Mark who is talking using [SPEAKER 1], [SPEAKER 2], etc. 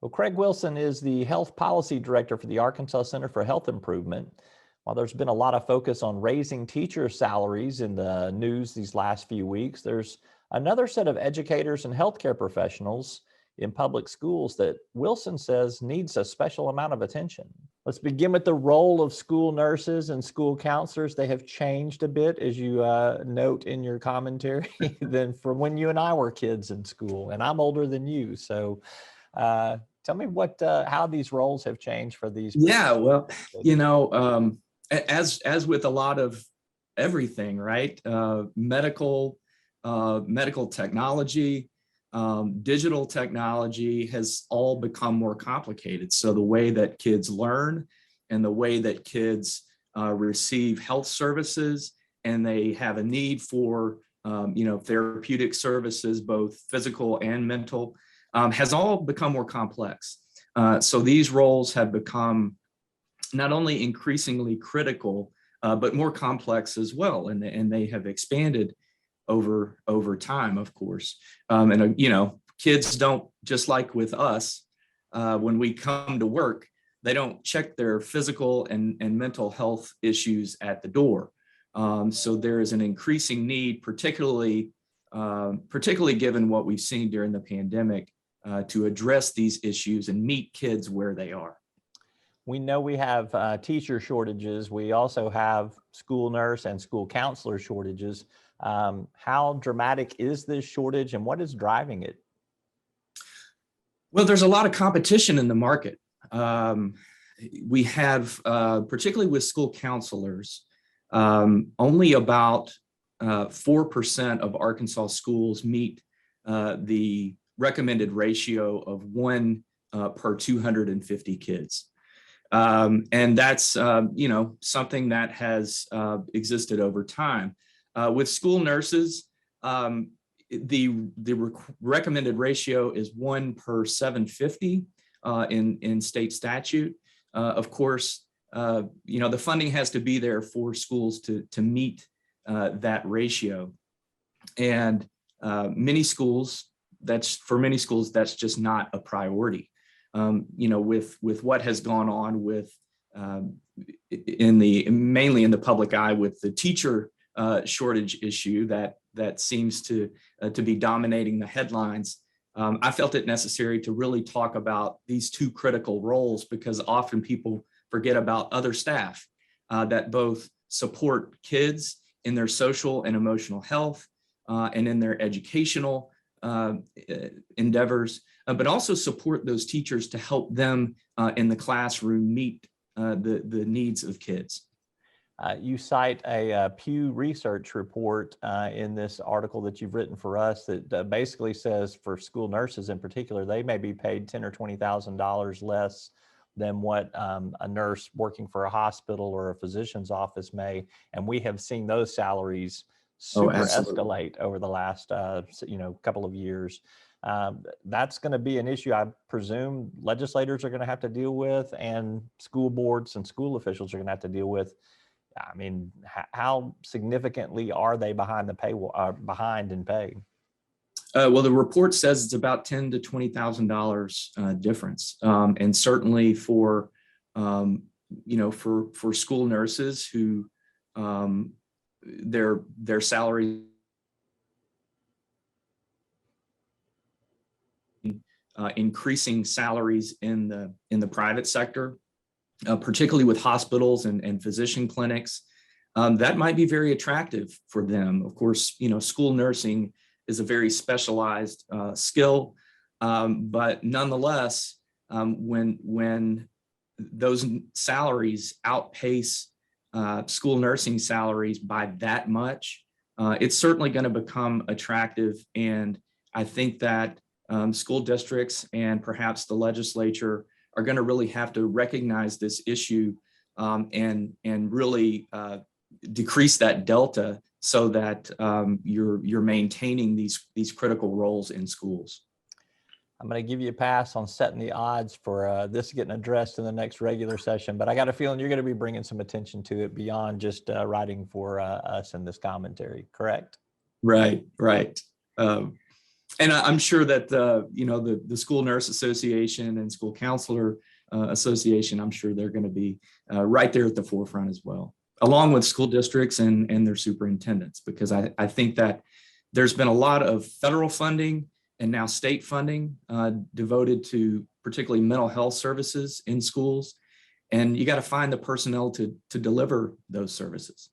[SPEAKER 1] Well, Craig Wilson is the Health Policy Director for the Arkansas Center for Health Improvement. While there's been a lot of focus on raising teacher salaries in the news these last few weeks, there's another set of educators and healthcare professionals in public schools that Wilson says needs a special amount of attention. Let's begin with the role of school nurses and school counselors. They have changed a bit, as you note in your commentary, than from when you and I were kids in school, and I'm older than you. So tell me how these roles have changed for these.
[SPEAKER 2] Yeah, well, as with a lot of everything, right? Medical technology, digital technology has all become more complicated. So the way that kids learn and the way that kids receive health services, and they have a need for therapeutic services, both physical and mental, has all become more complex. So these roles have become not only increasingly critical, but more complex as well. And they have expanded over time, of course. Kids don't, just like with us, when we come to work, they don't check their physical and mental health issues at the door. So there is an increasing need, particularly given what we've seen during the pandemic, to address these issues and meet kids where they are.
[SPEAKER 1] We know we have teacher shortages. We also have school nurse and school counselor shortages. How dramatic is this shortage and what is driving it?
[SPEAKER 2] Well, there's a lot of competition in the market. We have, particularly with school counselors, only about 4% of Arkansas schools meet the recommended ratio of 1 per 250 kids. And that's, something that has existed over time. With school nurses, the recommended ratio is 1 per 750 in state statute. Of course, the funding has to be there for schools to meet that ratio. And many schools, that's just not a priority. With what has gone on with mainly in the public eye with the teacher shortage issue that seems to be dominating the headlines, I felt it necessary to really talk about these two critical roles, because often people forget about other staff that both support kids in their social and emotional health and in their educational endeavors, but also support those teachers to help them in the classroom meet the needs of kids.
[SPEAKER 1] You cite a Pew Research report in this article that you've written for us that basically says for school nurses in particular, they may be paid $10,000 or $20,000 less than what a nurse working for a hospital or a physician's office may. And we have seen those salaries escalate over the last couple of years. That's going to be an issue I presume legislators are going to have to deal with, and school boards and school officials are going to have to deal with. I mean, how significantly are they behind in pay?
[SPEAKER 2] Well, the report says it's about $10,000 to $20,000 difference, and certainly for school nurses who their salary increasing salaries in the private sector, particularly with hospitals and physician clinics, that might be very attractive for them. Of course, school nursing is a very specialized skill, but nonetheless, when those salaries outpace school nursing salaries by that much, it's certainly going to become attractive. And I think that school districts and perhaps the legislature are going to really have to recognize this issue and really decrease that delta so that you're maintaining these critical roles in schools.
[SPEAKER 1] I'm going to give you a pass on setting the odds for this getting addressed in the next regular session, but I got a feeling you're going to be bringing some attention to it beyond just writing for us in this commentary, correct?
[SPEAKER 2] Right. And I'm sure that the School Nurse Association and School Counselor Association, I'm sure they're going to be right there at the forefront as well, along with school districts and their superintendents, because I think that there's been a lot of federal funding and now state funding devoted to particularly mental health services in schools. And you got to find the personnel to deliver those services.